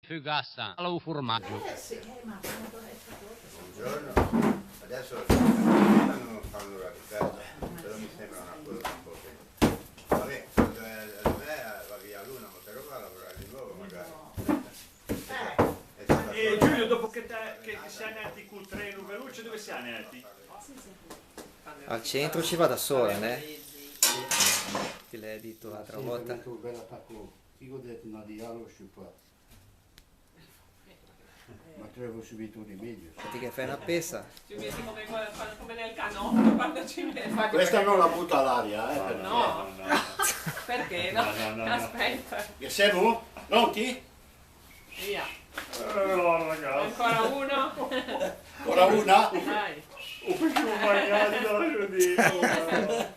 Fugassa, allo formaggio. Sì, ma Buongiorno, adesso non fanno la ricetta, però mi sembra una cosa un po' che... Vabbè, quando va via l'una, ma però va a lavorare di nuovo magari. E Giulio, dopo che siamo nati con il treno veloce, dove siamo nati? Al centro ci va da sola, né? Che l'hai detto l'altra volta. Io ho detto una dialogo su qua. Ma trovo subito un rimedio. Senti che fai una pesa. Ci metti come nel canotto quando ci metti. Questa non la butta all'aria, eh? No. Perché? No. Aspetta. Che siamo? Pronti? Via. Ragazzi, Ancora uno. Ora una? Dai. ho più magari dalla giudizio.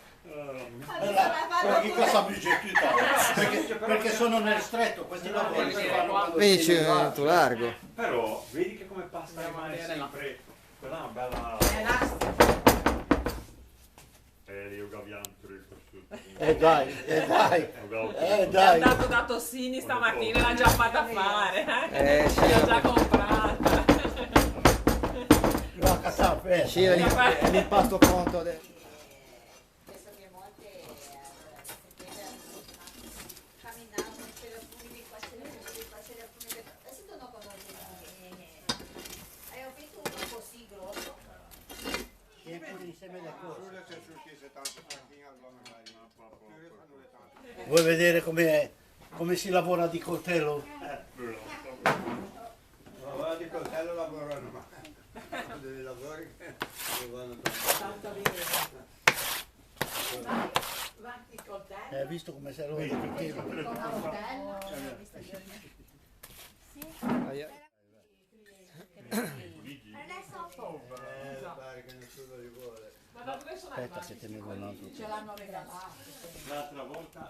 Allora, che cosa mi tutta? Perché sono nel stretto, questi lavori si fanno quando Vedi, si va. c'è tu largo. Però, vedi che come pasta rimane sempre... Quella è una bella... Io gavianto il prosciutto. Dai. È Dai. andato da Tossini stamattina, l'ha già fatta fare. Sì. L'ho già comprata. La cazzata, Sì, è l'impasto pronto adesso. penso che molte camminavano per alcuni di qua c'era alcuni adesso non conosco ho visto uno così grosso Che pure insieme le cose. Solo se successe tanto panchina, allora magari oppure fanno le tante. Vuoi vedere come si lavora di coltello? Ma guarda di coltello lavorano, ma dei lavori che vanno tanto bene va il coltello Hai visto come si lavora di coltello? con la modella pare che nessuno li vuole. Ma da dove sono Aspetta che te ne do un altro. ce l'hanno regalato L'altra volta